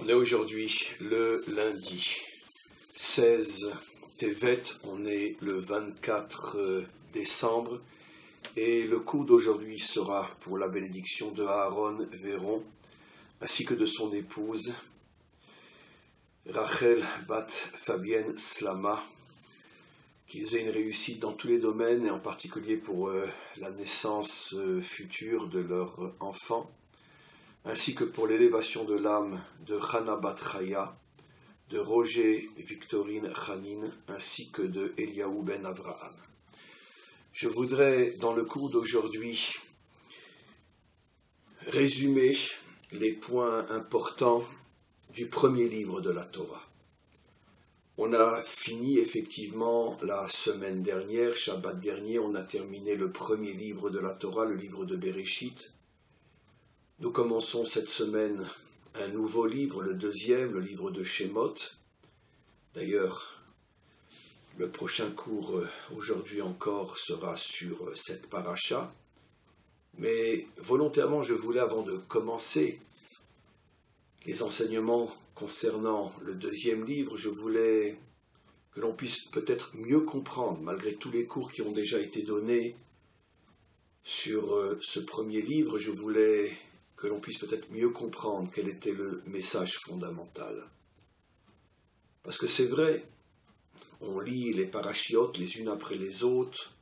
est aujourd'hui le lundi 16 Tevet, on est le 24 décembre et le cours d'aujourd'hui sera pour la bénédiction de Aaron Véron ainsi que de son épouse Rachel Bat Fabienne Slama, qu'ils aient une réussite dans tous les domaines et en particulier pour la naissance future de leur enfant, ainsi que pour l'élévation de l'âme de Chana Bat Chaya, de Roger et Victorine Chanin, ainsi que de Eliaou Ben Avraham. Je voudrais, dans le cours d'aujourd'hui, résumer les points importants du premier livre de la Torah. On a fini effectivement la semaine dernière, Shabbat dernier, on a terminé le premier livre de la Torah, le livre de Bereshit. Nous commençons cette semaine un nouveau livre, le deuxième, le livre de Shemot. D'ailleurs, le prochain cours aujourd'hui encore sera sur cette paracha. Mais volontairement, je voulais, avant de commencer les enseignements concernant le deuxième livre, je voulais que l'on puisse peut-être mieux comprendre, malgré tous les cours qui ont déjà été donnés sur ce premier livre, je voulais que l'on puisse peut-être mieux comprendre quel était le message fondamental. Parce que c'est vrai, on lit les parachiotes les unes après les autres,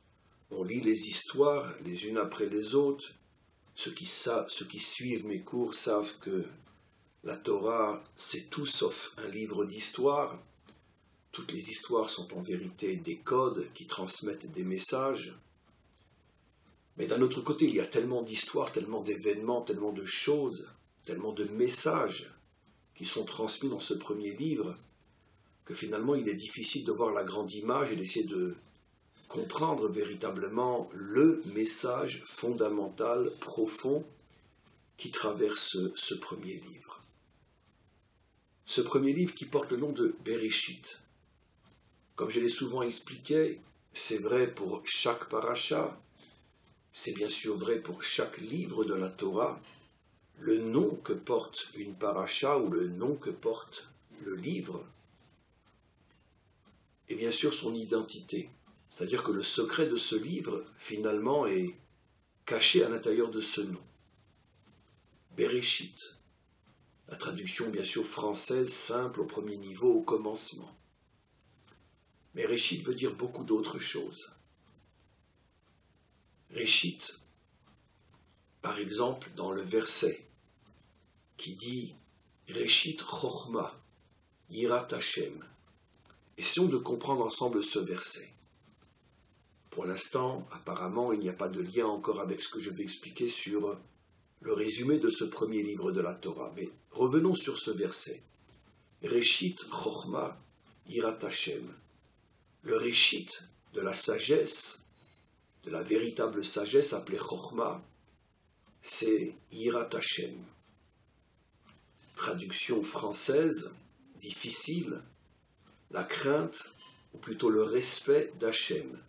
on lit les histoires les unes après les autres. Ceux qui suivent mes cours savent que la Torah, c'est tout sauf un livre d'histoire. Toutes les histoires sont en vérité des codes qui transmettent des messages. Mais d'un autre côté, il y a tellement d'histoires, tellement d'événements, tellement de choses, tellement de messages qui sont transmis dans ce premier livre, que finalement il est difficile de voir la grande image et d'essayer de comprendre véritablement le message fondamental, profond, qui traverse ce premier livre. Ce premier livre qui porte le nom de Bereshit. Comme je l'ai souvent expliqué, c'est vrai pour chaque paracha, c'est bien sûr vrai pour chaque livre de la Torah. Le nom que porte une paracha ou le nom que porte le livre est bien sûr son identité. C'est-à-dire que le secret de ce livre, finalement, est caché à l'intérieur de ce nom. Bereshit. La traduction, bien sûr, française, simple, au premier niveau, au commencement. Mais Réchit veut dire beaucoup d'autres choses. Réchit, par exemple, dans le verset qui dit « Réchit Chochma, Yirat Hashem ». Essayons de comprendre ensemble ce verset. Pour l'instant, apparemment, il n'y a pas de lien encore avec ce que je vais expliquer sur le résumé de ce premier livre de la Torah. Mais revenons sur ce verset. Réchit Chochma, Yirat Hashem. Le Réchit de la sagesse, de la véritable sagesse appelée Chochma, c'est Yirat Hashem. Traduction française, difficile, la crainte, ou plutôt le respect d'Hachem.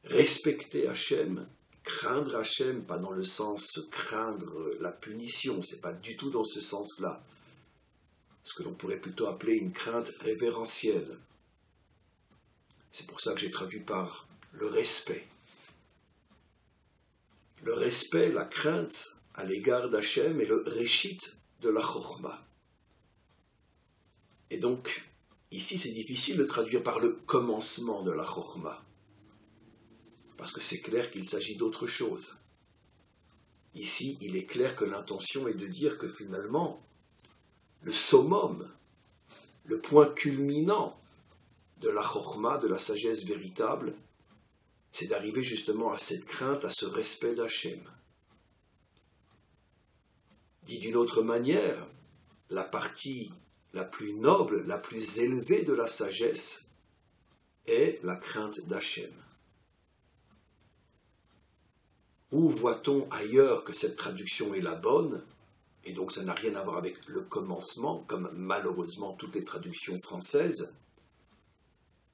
Respecter Hachem, craindre Hachem, pas dans le sens craindre la punition, c'est pas du tout dans ce sens-là. Ce que l'on pourrait plutôt appeler une crainte révérentielle. C'est pour ça que j'ai traduit par le respect. Le respect, la crainte à l'égard d'Hachem est le réchit de la Chochma. Et donc, ici c'est difficile de traduire par le commencement de la Chochma. Parce que c'est clair qu'il s'agit d'autre chose. Ici, il est clair que l'intention est de dire que finalement, le summum, le point culminant de la chokhma, de la sagesse véritable, c'est d'arriver justement à cette crainte, à ce respect d'Hachem. Dit d'une autre manière, la partie la plus noble, la plus élevée de la sagesse est la crainte d'Hachem. Où voit-on ailleurs que cette traduction est la bonne, et donc ça n'a rien à voir avec le commencement, comme malheureusement toutes les traductions françaises.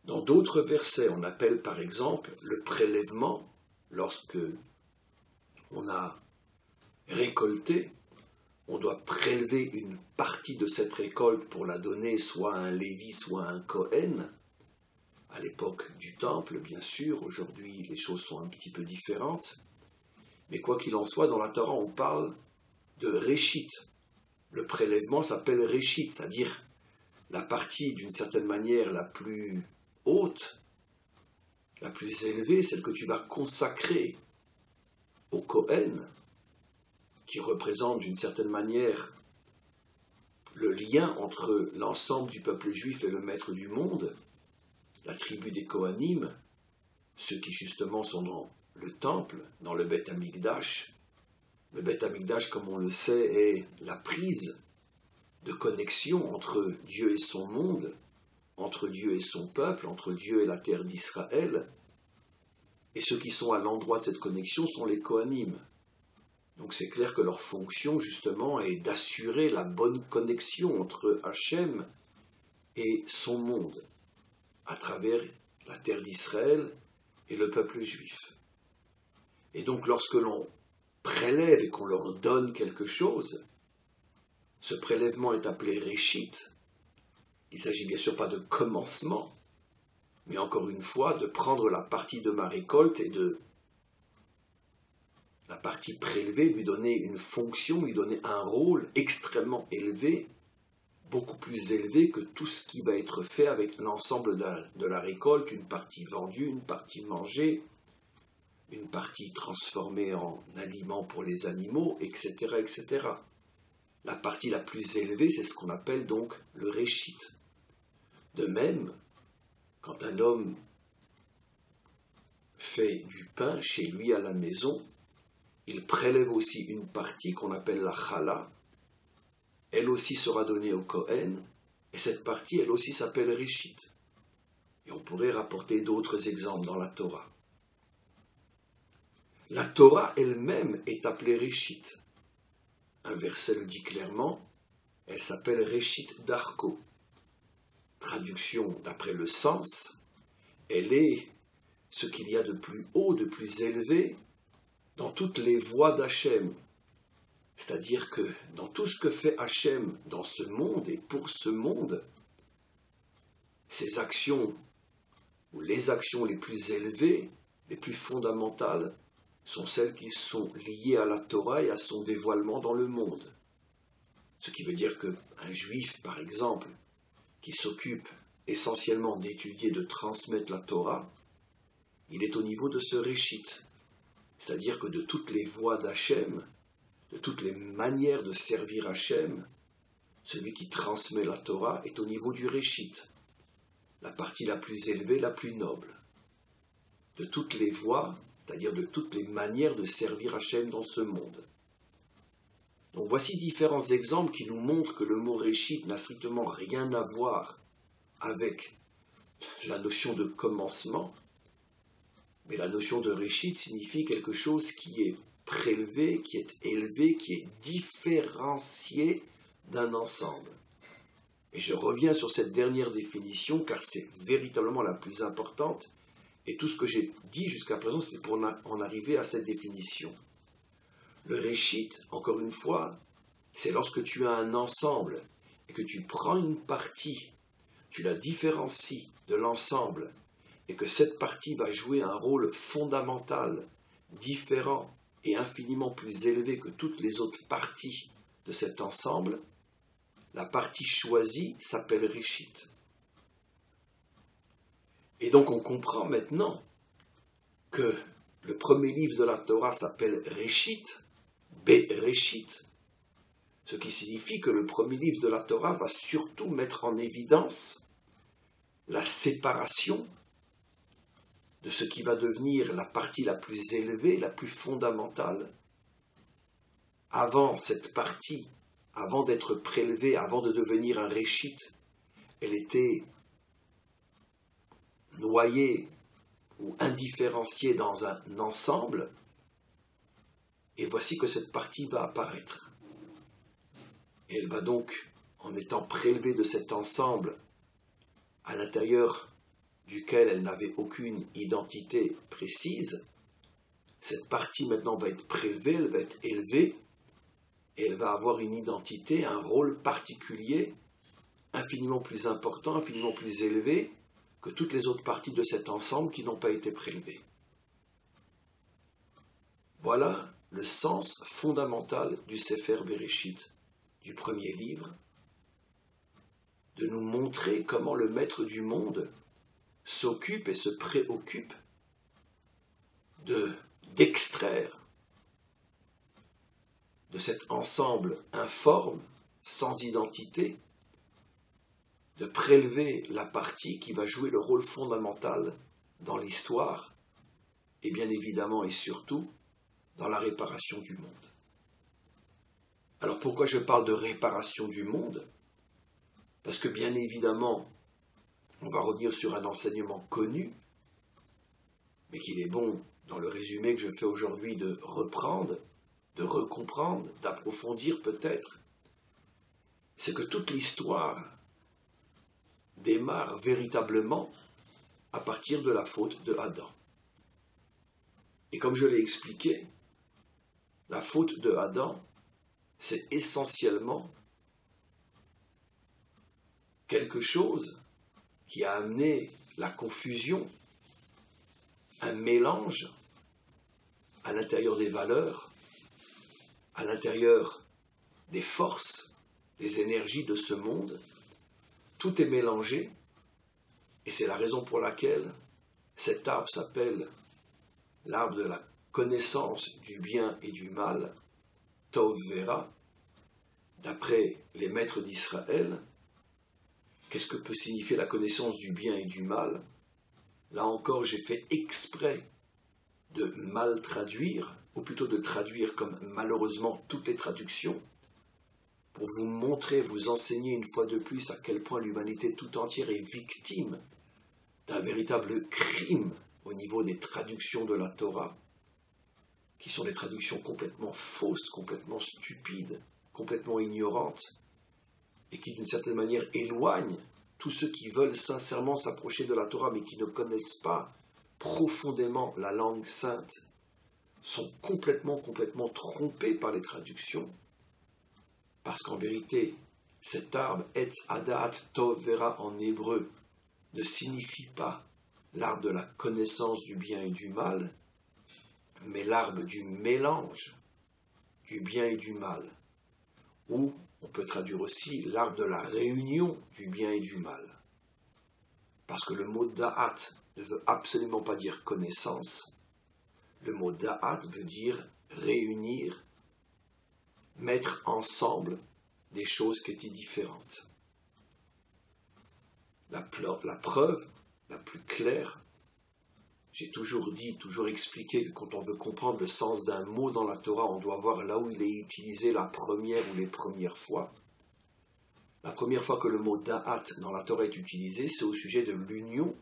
Dans d'autres versets, on appelle par exemple le prélèvement, lorsque on a récolté on doit prélever une partie de cette récolte pour la donner soit à un Lévi, soit à un Cohen. À l'époque du temple, bien sûr, aujourd'hui les choses sont un petit peu différentes. Mais quoi qu'il en soit, dans la Torah, on parle de réchit. Le prélèvement s'appelle réchit, c'est-à-dire la partie d'une certaine manière la plus haute, la plus élevée, celle que tu vas consacrer au Cohen, qui représente d'une certaine manière le lien entre l'ensemble du peuple juif et le maître du monde, la tribu des Kohanim, ceux qui justement sont dans le temple, dans le Beth Amikdash. Le Beth Amikdash, comme on le sait, est la prise de connexion entre Dieu et son monde, entre Dieu et son peuple, entre Dieu et la terre d'Israël. Et ceux qui sont à l'endroit de cette connexion sont les Kohanim. Donc c'est clair que leur fonction, justement, est d'assurer la bonne connexion entre Hachem et son monde, à travers la terre d'Israël et le peuple juif. Et donc lorsque l'on prélève et qu'on leur donne quelque chose, ce prélèvement est appelé réchit. Il ne s'agit bien sûr pas de commencement, mais encore une fois de prendre la partie de ma récolte et de la partie prélevée, lui donner une fonction, lui donner un rôle extrêmement élevé, beaucoup plus élevé que tout ce qui va être fait avec l'ensemble de la récolte, une partie vendue, une partie mangée, une partie transformée en aliment pour les animaux, etc., etc. La partie la plus élevée, c'est ce qu'on appelle donc le réchit. De même, quand un homme fait du pain chez lui à la maison, il prélève aussi une partie qu'on appelle la chala. Elle aussi sera donnée au Kohen, et cette partie, elle aussi s'appelle réchit. Et on pourrait rapporter d'autres exemples dans la Torah. La Torah elle-même est appelée réchit. Un verset le dit clairement, elle s'appelle réchit d'Arko. Traduction d'après le sens, elle est ce qu'il y a de plus haut, de plus élevé dans toutes les voies d'Hachem. C'est-à-dire que dans tout ce que fait Hachem dans ce monde et pour ce monde, ses actions, ou les actions les plus élevées, les plus fondamentales, sont celles qui sont liées à la Torah et à son dévoilement dans le monde. Ce qui veut dire qu'un juif, par exemple, qui s'occupe essentiellement d'étudier, de transmettre la Torah, il est au niveau de ce réchit. C'est-à-dire que de toutes les voies d'Hachem, de toutes les manières de servir Hachem, celui qui transmet la Torah est au niveau du réchit, la partie la plus élevée, la plus noble. De toutes les voies, c'est-à-dire de toutes les manières de servir Hachem dans ce monde. Donc voici différents exemples qui nous montrent que le mot réchit n'a strictement rien à voir avec la notion de commencement, mais la notion de réchit signifie quelque chose qui est prélevé, qui est élevé, qui est différencié d'un ensemble. Et je reviens sur cette dernière définition car c'est véritablement la plus importante. Et tout ce que j'ai dit jusqu'à présent, c'était pour en arriver à cette définition. Le réchit, encore une fois, c'est lorsque tu as un ensemble et que tu prends une partie, tu la différencies de l'ensemble et que cette partie va jouer un rôle fondamental, différent et infiniment plus élevé que toutes les autres parties de cet ensemble, la partie choisie s'appelle réchit. Et donc on comprend maintenant que le premier livre de la Torah s'appelle Réchit, Béréchit, ce qui signifie que le premier livre de la Torah va surtout mettre en évidence la séparation de ce qui va devenir la partie la plus élevée, la plus fondamentale. Avant cette partie, avant d'être prélevée, avant de devenir un réchit, elle était noyée ou indifférenciée dans un ensemble, et voici que cette partie va apparaître. Et elle va donc, en étant prélevée de cet ensemble, à l'intérieur duquel elle n'avait aucune identité précise, cette partie maintenant va être prélevée, elle va être élevée, et elle va avoir une identité, un rôle particulier, infiniment plus important, infiniment plus élevé que toutes les autres parties de cet ensemble qui n'ont pas été prélevées. Voilà le sens fondamental du Sefer Bereshit, du premier livre, de nous montrer comment le maître du monde s'occupe et se préoccupe d'extraire de cet ensemble informe, sans identité, de prélever la partie qui va jouer le rôle fondamental dans l'histoire, et bien évidemment et surtout dans la réparation du monde. Alors pourquoi je parle de réparation du monde? Parce que bien évidemment, on va revenir sur un enseignement connu, mais qu'il est bon, dans le résumé que je fais aujourd'hui, de reprendre, de recomprendre, d'approfondir peut-être. C'est que toute l'histoire démarre véritablement à partir de la faute de Adam. Et comme je l'ai expliqué, la faute de Adam, c'est essentiellement quelque chose qui a amené la confusion, un mélange à l'intérieur des valeurs, à l'intérieur des forces, des énergies de ce monde. Tout est mélangé, et c'est la raison pour laquelle cet arbre s'appelle l'arbre de la connaissance du bien et du mal, Tov Vera. D'après les maîtres d'Israël, qu'est-ce que peut signifier la connaissance du bien et du mal? Là encore, j'ai fait exprès de mal traduire, ou plutôt de traduire comme malheureusement toutes les traductions, pour vous montrer, vous enseigner une fois de plus à quel point l'humanité tout entière est victime d'un véritable crime au niveau des traductions de la Torah, qui sont des traductions complètement fausses, complètement stupides, complètement ignorantes, et qui d'une certaine manière éloignent tous ceux qui veulent sincèrement s'approcher de la Torah, mais qui ne connaissent pas profondément la langue sainte, sont complètement trompés par les traductions, parce qu'en vérité, cet arbre, Etz Adat Tov Vera en hébreu, ne signifie pas l'arbre de la connaissance du bien et du mal, mais l'arbre du mélange du bien et du mal, ou on peut traduire aussi l'arbre de la réunion du bien et du mal. Parce que le mot da'at ne veut absolument pas dire connaissance, le mot da'at veut dire réunir, mettre ensemble des choses qui étaient différentes. La preuve la plus claire, j'ai toujours dit, toujours expliqué que quand on veut comprendre le sens d'un mot dans la Torah, on doit voir là où il est utilisé la première ou les premières fois. La première fois que le mot da'at dans la Torah est utilisé, c'est au sujet de l'union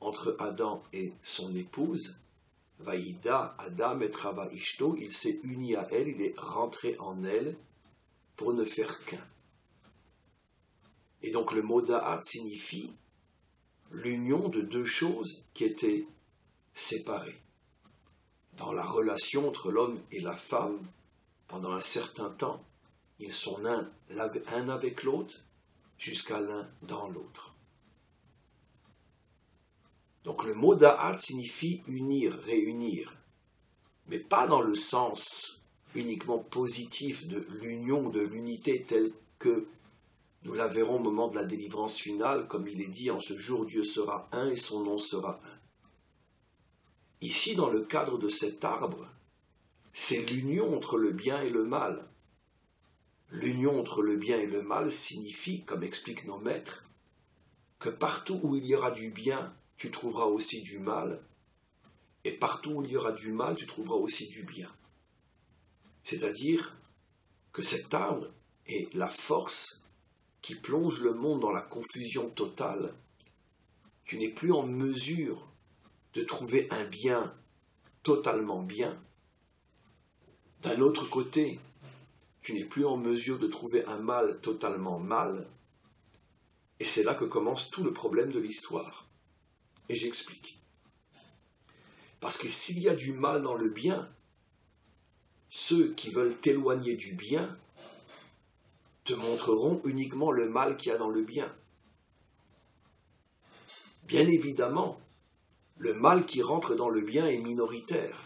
entre Adam et son épouse. Vaïda, Adam et Chava Ishto, il s'est uni à elle, il est rentré en elle pour ne faire qu'un. Et donc le mot da'at signifie l'union de deux choses qui étaient séparées. Dans la relation entre l'homme et la femme, pendant un certain temps, ils sont un avec l'autre, jusqu'à l'un dans l'autre. Donc le mot da'at signifie unir, réunir, mais pas dans le sens uniquement positif de l'union, de l'unité telle que nous la verrons au moment de la délivrance finale, comme il est dit, en ce jour Dieu sera un et son nom sera un. Ici, dans le cadre de cet arbre, c'est l'union entre le bien et le mal. L'union entre le bien et le mal signifie, comme expliquent nos maîtres, que partout où il y aura du bien, tu trouveras aussi du mal, et partout où il y aura du mal, tu trouveras aussi du bien. C'est-à-dire que cet arbre est la force qui plonge le monde dans la confusion totale. Tu n'es plus en mesure de trouver un bien totalement bien. D'un autre côté, tu n'es plus en mesure de trouver un mal totalement mal. Et c'est là que commence tout le problème de l'histoire. Et j'explique. Parce que s'il y a du mal dans le bien, ceux qui veulent t'éloigner du bien te montreront uniquement le mal qu'il y a dans le bien. Bien évidemment, le mal qui rentre dans le bien est minoritaire.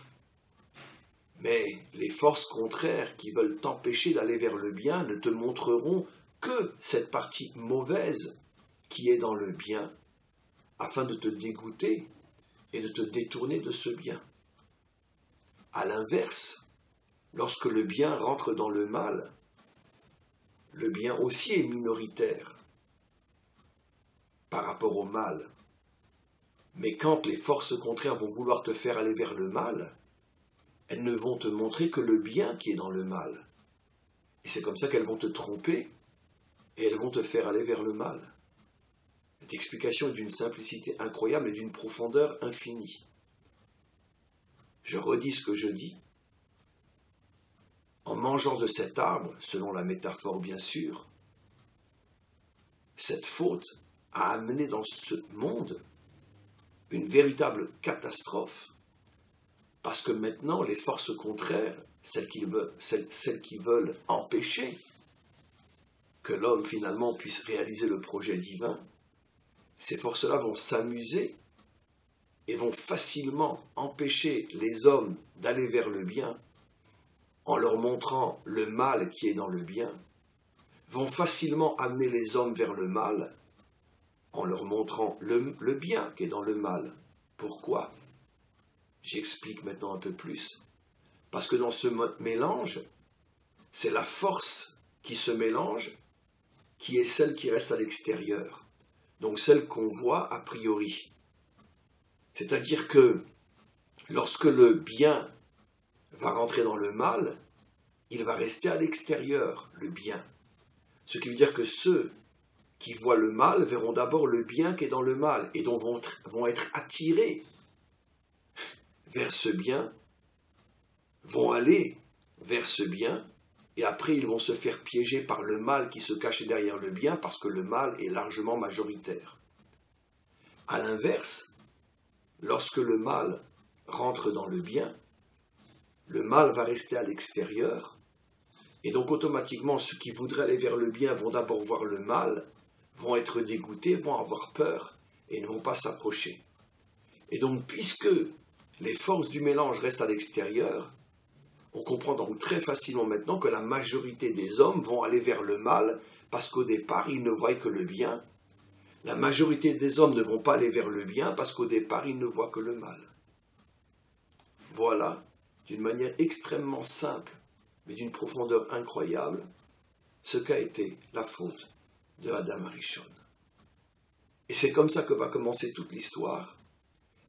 Mais les forces contraires qui veulent t'empêcher d'aller vers le bien ne te montreront que cette partie mauvaise qui est dans le bien, afin de te dégoûter et de te détourner de ce bien. À l'inverse, lorsque le bien rentre dans le mal aussi est minoritaire par rapport au mal. Mais quand les forces contraires vont vouloir te faire aller vers le mal, elles ne vont te montrer que le bien qui est dans le mal. Et c'est comme ça qu'elles vont te tromper et elles vont te faire aller vers le mal. Cette explication est d'une simplicité incroyable et d'une profondeur infinie. Je redis ce que je dis. En mangeant de cet arbre, selon la métaphore bien sûr, cette faute a amené dans ce monde une véritable catastrophe, parce que maintenant les forces contraires, celles qui veulent empêcher que l'homme finalement puisse réaliser le projet divin, ces forces-là vont s'amuser et vont facilement empêcher les hommes d'aller vers le bien en leur montrant le mal qui est dans le bien, vont facilement amener les hommes vers le mal en leur montrant le bien qui est dans le mal. Pourquoi ? J'explique maintenant un peu plus. Parce que dans ce mélange, c'est la force qui se mélange qui est celle qui reste à l'extérieur. Donc celle qu'on voit a priori. C'est-à-dire que lorsque le bien va rentrer dans le mal, il va rester à l'extérieur, le bien. Ce qui veut dire que ceux qui voient le mal verront d'abord le bien qui est dans le mal et donc vont être attirés vers ce bien, vont aller vers ce bien, et après ils vont se faire piéger par le mal qui se cache derrière le bien parce que le mal est largement majoritaire. À l'inverse, lorsque le mal rentre dans le bien, le mal va rester à l'extérieur, et donc automatiquement ceux qui voudraient aller vers le bien vont d'abord voir le mal, vont être dégoûtés, vont avoir peur, et ne vont pas s'approcher. Et donc puisque les forces du mélange restent à l'extérieur, on comprend donc très facilement maintenant que la majorité des hommes vont aller vers le mal, parce qu'au départ ils ne voient que le bien. La majorité des hommes ne vont pas aller vers le bien, parce qu'au départ ils ne voient que le mal. Voilà, d'une manière extrêmement simple, mais d'une profondeur incroyable, ce qu'a été la faute de Adam Arishon. Et c'est comme ça que va commencer toute l'histoire.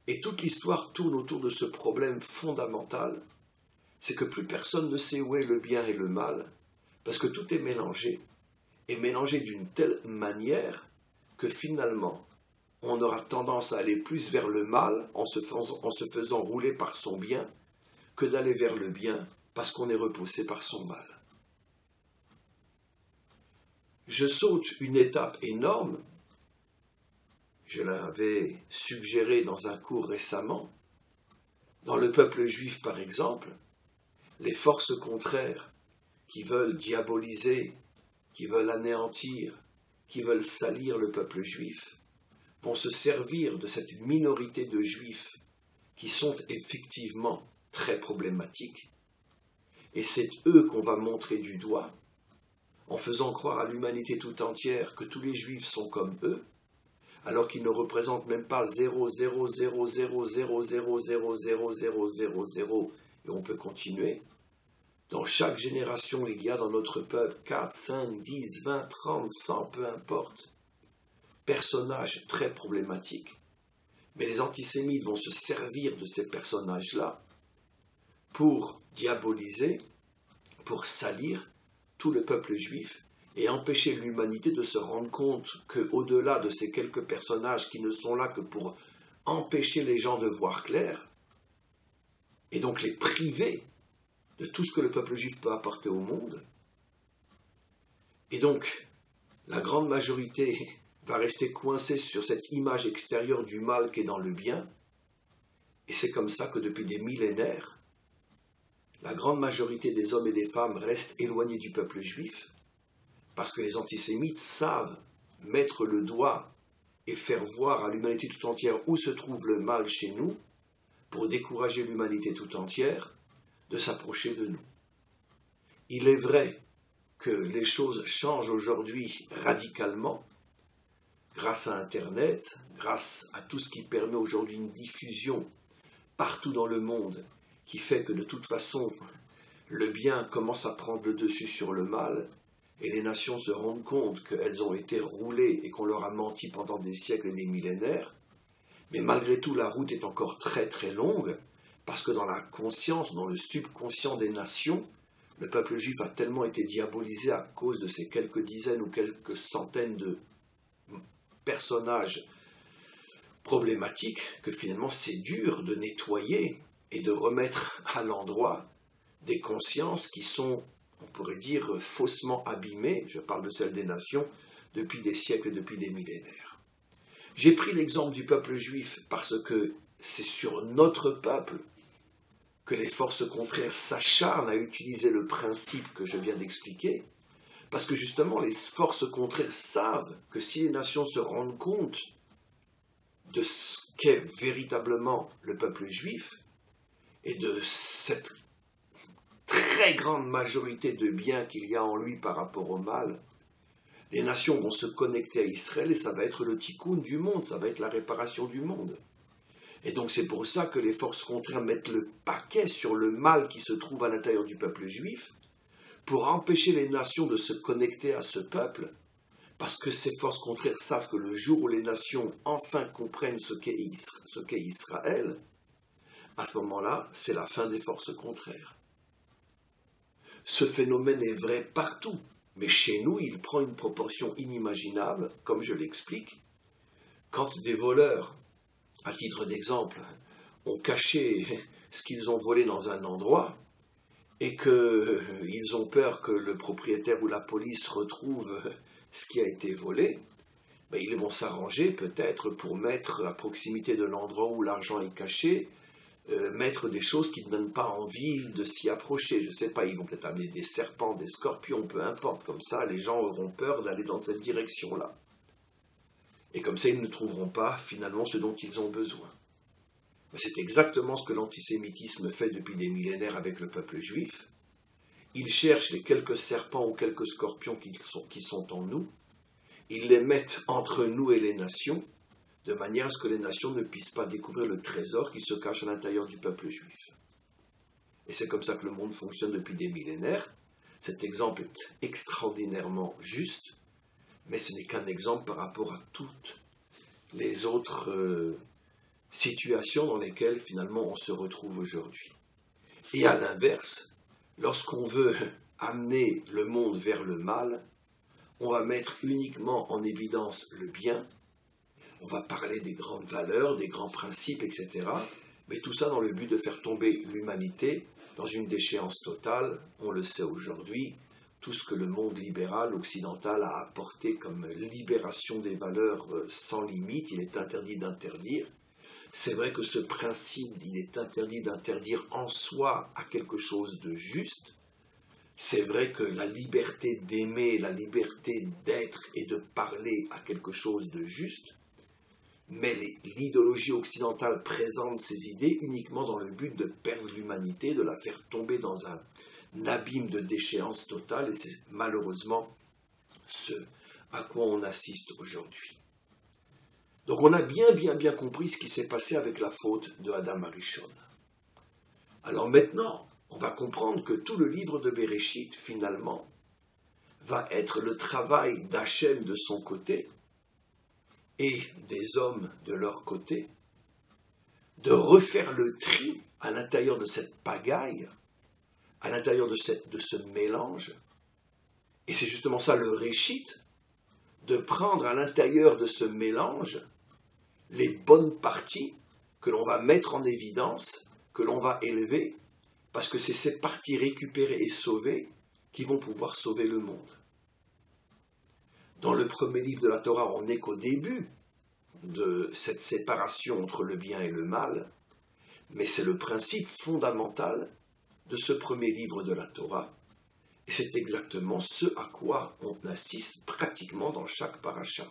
Et toute l'histoire tourne autour de ce problème fondamental, c'est que plus personne ne sait où est le bien et le mal, parce que tout est mélangé d'une telle manière que finalement, on aura tendance à aller plus vers le mal en se faisant rouler par son bien, que d'aller vers le bien parce qu'on est repoussé par son mal. Je saute une étape énorme, je l'avais suggéré dans un cours récemment. Dans le peuple juif, par exemple, les forces contraires qui veulent diaboliser, qui veulent anéantir, qui veulent salir le peuple juif, vont se servir de cette minorité de juifs qui sont effectivement très problématiques, et c'est eux qu'on va montrer du doigt, en faisant croire à l'humanité tout entière que tous les juifs sont comme eux, alors qu'ils ne représentent même pas 0,00000000000, et on peut continuer. Dans chaque génération, il y a dans notre peuple 4, 5, 10, 20, 30, 100, peu importe, personnages très problématiques, mais les antisémites vont se servir de ces personnages-là pour diaboliser, pour salir tout le peuple juif et empêcher l'humanité de se rendre compte qu'au-delà de ces quelques personnages qui ne sont là que pour empêcher les gens de voir clair, et donc les priver de tout ce que le peuple juif peut apporter au monde, et donc la grande majorité va rester coincée sur cette image extérieure du mal qui est dans le bien, et c'est comme ça que depuis des millénaires, la grande majorité des hommes et des femmes restent éloignés du peuple juif, parce que les antisémites savent mettre le doigt et faire voir à l'humanité tout entière où se trouve le mal chez nous, pour décourager l'humanité tout entière de s'approcher de nous. Il est vrai que les choses changent aujourd'hui radicalement, grâce à Internet, grâce à tout ce qui permet aujourd'hui une diffusion partout dans le monde, qui fait que de toute façon, le bien commence à prendre le dessus sur le mal, et les nations se rendent compte qu'elles ont été roulées et qu'on leur a menti pendant des siècles et des millénaires. Mais malgré tout, la route est encore très très longue, parce que dans la conscience, dans le subconscient des nations, le peuple juif a tellement été diabolisé à cause de ces quelques dizaines ou quelques centaines de personnages problématiques que finalement c'est dur de nettoyer et de remettre à l'endroit des consciences qui sont, on pourrait dire, faussement abîmées, je parle de celles des nations, depuis des siècles et depuis des millénaires. J'ai pris l'exemple du peuple juif parce que c'est sur notre peuple que les forces contraires s'acharnent à utiliser le principe que je viens d'expliquer, parce que justement les forces contraires savent que si les nations se rendent compte de ce qu'est véritablement le peuple juif et de cette très grande majorité de biens qu'il y a en lui par rapport au mal, les nations vont se connecter à Israël et ça va être le tikkun du monde, ça va être la réparation du monde. Et donc c'est pour ça que les forces contraires mettent le paquet sur le mal qui se trouve à l'intérieur du peuple juif, pour empêcher les nations de se connecter à ce peuple, parce que ces forces contraires savent que le jour où les nations enfin comprennent ce qu'est Israël, à ce moment-là, c'est la fin des forces contraires. Ce phénomène est vrai partout, mais chez nous, il prend une proportion inimaginable, comme je l'explique, quand des voleurs, à titre d'exemple, ont caché ce qu'ils ont volé dans un endroit, et qu'ils ont peur que le propriétaire ou la police retrouve ce qui a été volé, ben ils vont s'arranger peut-être pour mettre à proximité de l'endroit où l'argent est caché, mettre des choses qui ne donnent pas envie de s'y approcher. Je ne sais pas, ils vont peut-être amener des serpents, des scorpions, peu importe. Comme ça, les gens auront peur d'aller dans cette direction-là. Et comme ça, ils ne trouveront pas finalement ce dont ils ont besoin. C'est exactement ce que l'antisémitisme fait depuis des millénaires avec le peuple juif. Ils cherchent les quelques serpents ou quelques scorpions qui sont en nous, ils les mettent entre nous et les nations, de manière à ce que les nations ne puissent pas découvrir le trésor qui se cache à l'intérieur du peuple juif. Et c'est comme ça que le monde fonctionne depuis des millénaires. Cet exemple est extraordinairement juste, mais ce n'est qu'un exemple par rapport à toutes les autres situations dans lesquelles finalement on se retrouve aujourd'hui. Et à l'inverse, lorsqu'on veut amener le monde vers le mal, on va mettre uniquement en évidence le bien, on va parler des grandes valeurs, des grands principes, etc. Mais tout ça dans le but de faire tomber l'humanité dans une déchéance totale. On le sait aujourd'hui, tout ce que le monde libéral occidental a apporté comme libération des valeurs sans limite, il est interdit d'interdire. C'est vrai que ce principe, il est interdit d'interdire en soi à quelque chose de juste. C'est vrai que la liberté d'aimer, la liberté d'être et de parler à quelque chose de juste, mais l'idéologie occidentale présente ces idées uniquement dans le but de perdre l'humanité, de la faire tomber dans un abîme de déchéance totale, et c'est malheureusement ce à quoi on assiste aujourd'hui. Donc on a bien compris ce qui s'est passé avec la faute de Adam Arishon. Alors maintenant, on va comprendre que tout le livre de Bereshit, finalement, va être le travail d'Hachem de son côté, et des hommes de leur côté, de refaire le tri à l'intérieur de cette pagaille, à l'intérieur de ce mélange. Et c'est justement ça le réchit, de prendre à l'intérieur de ce mélange les bonnes parties que l'on va mettre en évidence, que l'on va élever, parce que c'est ces parties récupérées et sauvées qui vont pouvoir sauver le monde. Dans le premier livre de la Torah, on n'est qu'au début de cette séparation entre le bien et le mal, mais c'est le principe fondamental de ce premier livre de la Torah, et c'est exactement ce à quoi on assiste pratiquement dans chaque paracha.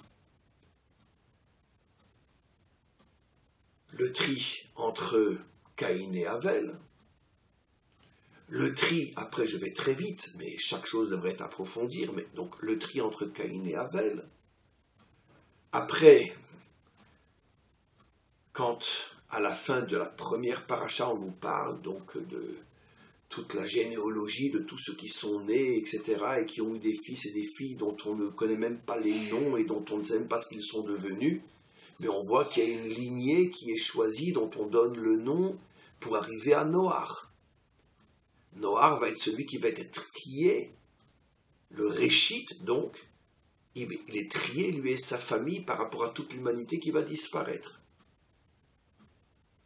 Le tri entre Caïn et Avel, le tri, après je vais très vite, mais chaque chose devrait être approfondie, mais donc le tri entre Caïn et Avel. Après, quand à la fin de la première paracha on nous parle donc de toute la généalogie de tous ceux qui sont nés, etc., et qui ont eu des fils et des filles dont on ne connaît même pas les noms et dont on ne sait même pas ce qu'ils sont devenus, mais on voit qu'il y a une lignée qui est choisie, dont on donne le nom pour arriver à Noach. Noach va être celui qui va être trié, le Réchit donc, il est trié, lui et sa famille, par rapport à toute l'humanité qui va disparaître.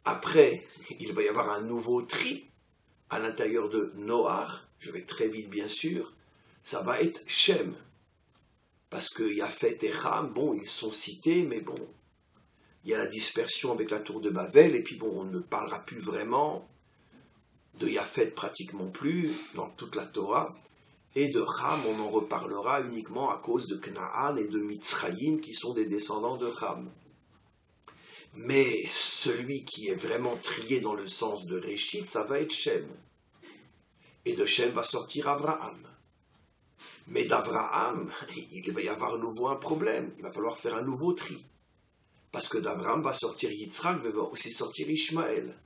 Après, il va y avoir un nouveau tri à l'intérieur de Noach, je vais très vite bien sûr, ça va être Shem. Parce que Yafet et Ham, bon, ils sont cités, mais bon, il y a la dispersion avec la tour de Babel, et puis bon, on ne parlera plus vraiment de Yafet pratiquement plus dans toute la Torah, et de Ham, on en reparlera uniquement à cause de Canaan et de Mitzrayim, qui sont des descendants de Ham. Mais celui qui est vraiment trié dans le sens de Réchit, ça va être Shem. Et de Shem va sortir Abraham. Mais d'Abraham, il va y avoir à nouveau un problème. Il va falloir faire un nouveau tri. Parce que d'Abraham va sortir Yitzhak, mais va aussi sortir Ishmaël.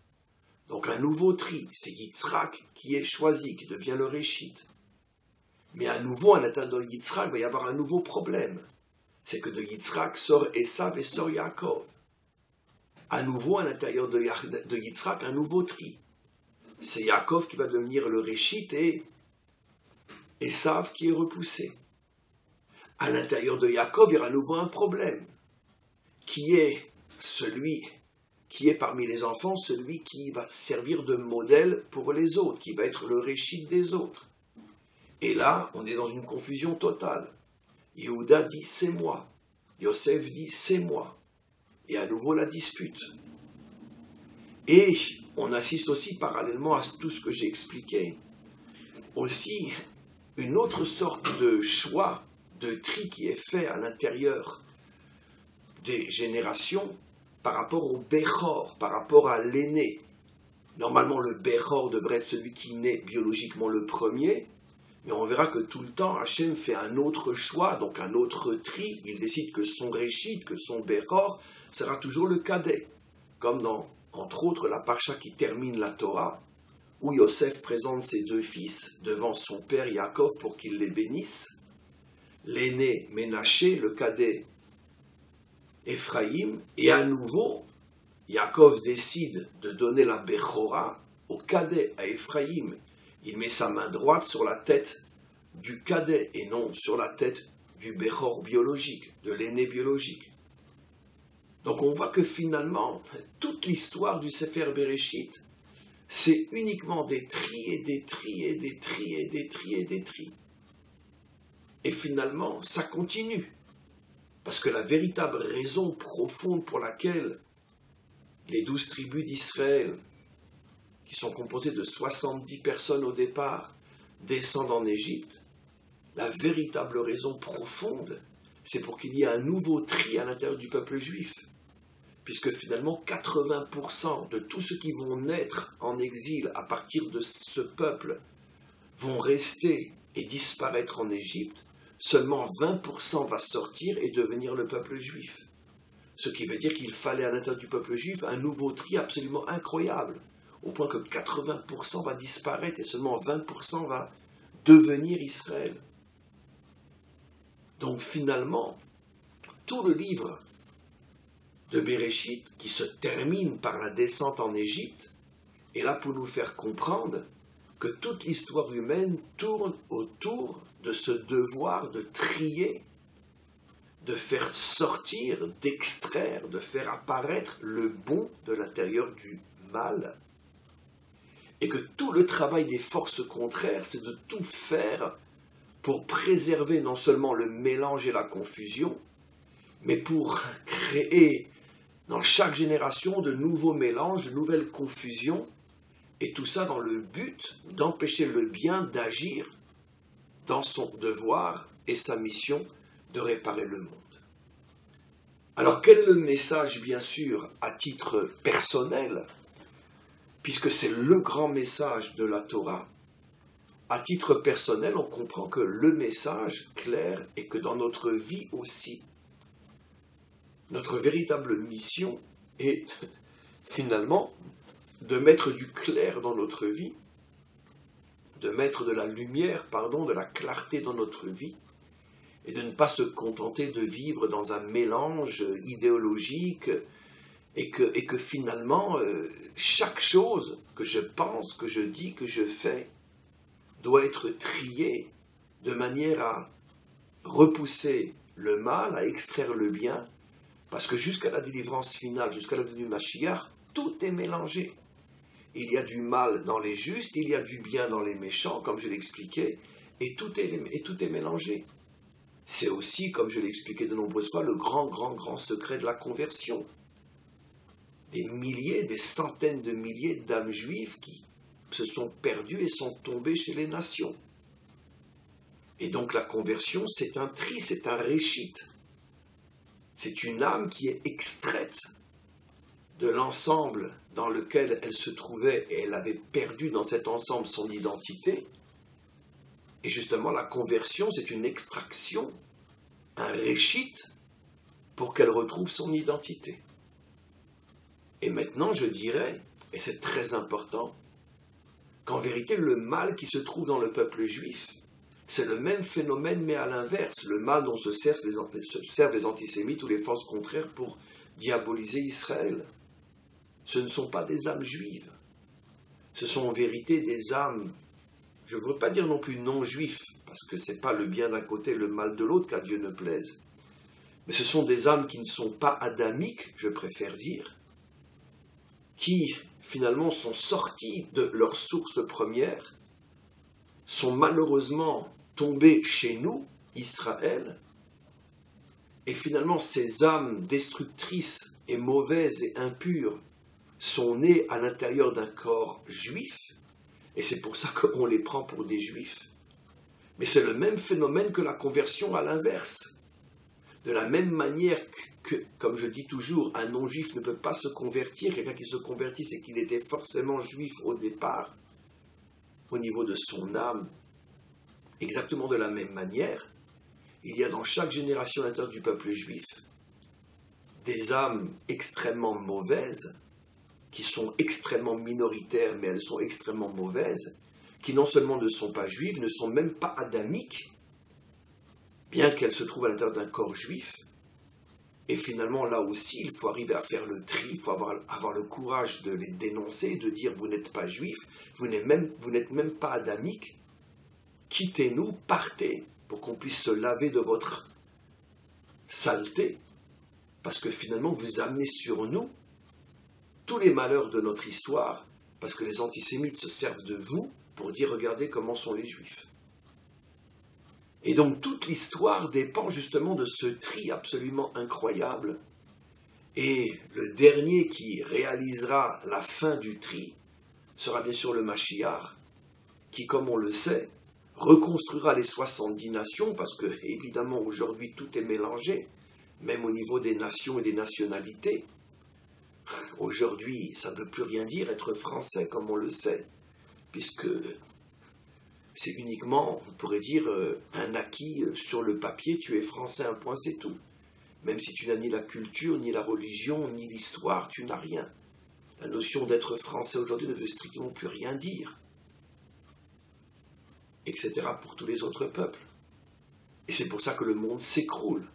Donc un nouveau tri. C'est Yitzhak qui est choisi, qui devient le Réchit. Mais à nouveau, à l'intérieur de Yitzhak, il va y avoir un nouveau problème. C'est que de Yitzhak sort Esav et sort Yaakov. À nouveau, à l'intérieur de Yitzhak, un nouveau tri. C'est Yaakov qui va devenir le Réchit et Esav qui est repoussé. À l'intérieur de Yaakov, il y aura à nouveau un problème, qui est celui qui est parmi les enfants, celui qui va servir de modèle pour les autres, qui va être le Réchit des autres. Et là, on est dans une confusion totale. Yehuda dit « c'est moi », Yosef dit « c'est moi ». Et à nouveau la dispute. Et on assiste aussi, parallèlement à tout ce que j'ai expliqué, aussi une autre sorte de choix, de tri qui est fait à l'intérieur des générations par rapport au Bechor, par rapport à l'aîné. Normalement, le Bechor devrait être celui qui naît biologiquement le premier, mais on verra que tout le temps, Hachem fait un autre choix, donc un autre tri. Il décide que son Réchit, que son Bechor, sera toujours le cadet. Comme dans, entre autres, la parcha qui termine la Torah, où Yosef présente ses deux fils devant son père Yaakov pour qu'il les bénisse. L'aîné Ménaché, le cadet Éphraïm, et à nouveau, Yaakov décide de donner la Bechora au cadet, à Éphraïm. Il met sa main droite sur la tête du cadet et non sur la tête du Bechor biologique, de l'aîné biologique. Donc on voit que finalement, toute l'histoire du Sefer Bereshit, c'est uniquement des tris et des tris et des tris et des tris et des tris. Et finalement, ça continue. Parce que la véritable raison profonde pour laquelle les 12 tribus d'Israël, qui sont composées de 70 personnes au départ, descendent en Égypte, la véritable raison profonde, c'est pour qu'il y ait un nouveau tri à l'intérieur du peuple juif. Puisque finalement 80% de tous ceux qui vont naître en exil à partir de ce peuple vont rester et disparaître en Égypte, seulement 20% va sortir et devenir le peuple juif. Ce qui veut dire qu'il fallait à l'intérieur du peuple juif un nouveau tri absolument incroyable, au point que 80% va disparaître et seulement 20% va devenir Israël. Donc finalement, tout le livre de Bereshit, qui se termine par la descente en Égypte, est là pour nous faire comprendre que toute l'histoire humaine tourne autour de ce devoir de trier, de faire sortir, d'extraire, de faire apparaître le bon de l'intérieur du mal, et que tout le travail des forces contraires, c'est de tout faire pour préserver non seulement le mélange et la confusion, mais pour créer dans chaque génération de nouveaux mélanges, de nouvelles confusions, Et tout ça dans le but d'empêcher le bien d'agir dans son devoir et sa mission de réparer le monde. Alors quel est le message, bien sûr, à titre personnel, puisque c'est le grand message de la Torah? À titre personnel, on comprend que le message clair est que dans notre vie aussi, notre véritable mission est finalement de mettre du clair dans notre vie, de mettre de la lumière, de la clarté dans notre vie, et de ne pas se contenter de vivre dans un mélange idéologique, et que finalement, chaque chose que je pense, que je dis, que je fais, doit être triée de manière à repousser le mal, à extraire le bien, parce que jusqu'à la délivrance finale, jusqu'à la venue du Mashiach, tout est mélangé. Il y a du mal dans les justes, il y a du bien dans les méchants, comme je l'expliquais, et tout est mélangé. C'est aussi, comme je l'ai expliqué de nombreuses fois, le grand secret de la conversion. Des milliers, des centaines de milliers d'âmes juives qui se sont perdues et sont tombées chez les nations. Et donc la conversion, c'est un tri, c'est un réchit. C'est une âme qui est extraite de l'ensemble dans lequel elle se trouvait et elle avait perdu dans cet ensemble son identité. Et justement, la conversion, c'est une extraction, un réchit pour qu'elle retrouve son identité. Et maintenant, je dirais, et c'est très important, qu'en vérité, le mal qui se trouve dans le peuple juif, c'est le même phénomène, mais à l'inverse, le mal dont se servent les antisémites ou les forces contraires pour diaboliser Israël. Ce ne sont pas des âmes juives. Ce sont en vérité des âmes, je ne veux pas dire non plus non-juifs, parce que ce n'est pas le bien d'un côté, le mal de l'autre, qu'à Dieu ne plaise. Mais ce sont des âmes qui ne sont pas adamiques, je préfère dire, qui finalement sont sorties de leur source première, sont malheureusement tombées chez nous, Israël, et finalement ces âmes destructrices et mauvaises et impures sont nées à l'intérieur d'un corps juif, et c'est pour ça qu'on les prend pour des juifs. Mais c'est le même phénomène que la conversion à l'inverse. De la même manière que, comme je dis toujours, un non-juif ne peut pas se convertir, quelqu'un qui se convertit, c'est qu'il était forcément juif au départ, au niveau de son âme. Exactement de la même manière, il y a dans chaque génération à l'intérieur du peuple juif des âmes extrêmement mauvaises, qui sont extrêmement minoritaires, mais elles sont extrêmement mauvaises, qui non seulement ne sont pas juives, ne sont même pas adamiques, bien qu'elles se trouvent à l'intérieur d'un corps juif. Et finalement, là aussi, il faut arriver à faire le tri, il faut avoir le courage de les dénoncer, de dire « vous n'êtes pas juif, vous n'êtes même pas adamique, quittez-nous, partez, pour qu'on puisse se laver de votre saleté, parce que finalement, vous amenez sur nous tous les malheurs de notre histoire, parce que les antisémites se servent de vous pour dire « regardez comment sont les juifs ». Et donc toute l'histoire dépend justement de ce tri absolument incroyable. Et le dernier qui réalisera la fin du tri sera bien sûr le Mashiach, qui, comme on le sait, reconstruira les 70 nations, parce que évidemment aujourd'hui tout est mélangé, même au niveau des nations et des nationalités. Aujourd'hui, ça ne veut plus rien dire être français, comme on le sait, puisque c'est uniquement, on pourrait dire, un acquis sur le papier, tu es français, un point, c'est tout. Même si tu n'as ni la culture, ni la religion, ni l'histoire, tu n'as rien. La notion d'être français aujourd'hui ne veut strictement plus rien dire. Etc. pour tous les autres peuples. Et c'est pour ça que le monde s'écroule.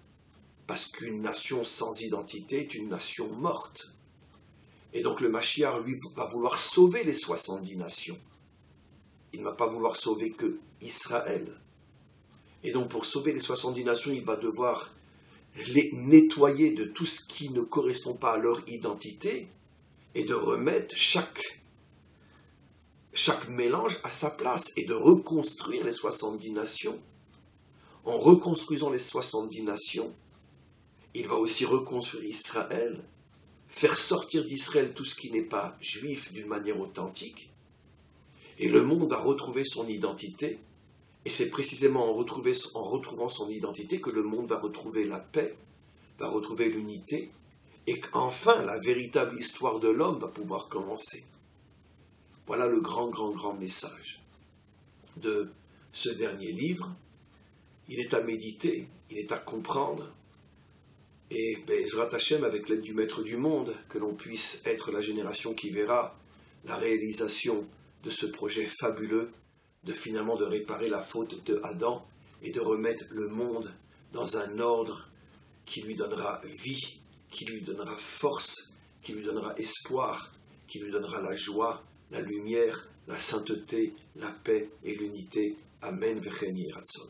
Parce qu'une nation sans identité est une nation morte. Et donc le Mashiach, lui, va vouloir sauver les 70 nations. Il ne va pas vouloir sauver que Israël. Et donc pour sauver les 70 nations, il va devoir les nettoyer de tout ce qui ne correspond pas à leur identité et de remettre chaque mélange à sa place et de reconstruire les 70 nations. En reconstruisant les 70 nations, il va aussi reconstruire Israël, faire sortir d'Israël tout ce qui n'est pas juif d'une manière authentique, Et le monde va retrouver son identité, et c'est précisément en retrouvant son identité que le monde va retrouver la paix, va retrouver l'unité, et qu'enfin la véritable histoire de l'homme va pouvoir commencer. Voilà le grand message de ce dernier livre. Il est à méditer, il est à comprendre, et Bezrat Hashem, avec l'aide du Maître du Monde, que l'on puisse être la génération qui verra la réalisation de ce projet fabuleux, de finalement de réparer la faute de Adam et de remettre le monde dans un ordre qui lui donnera vie, qui lui donnera force, qui lui donnera espoir, qui lui donnera la joie, la lumière, la sainteté, la paix et l'unité. Amen. V'chen yeh ratzon.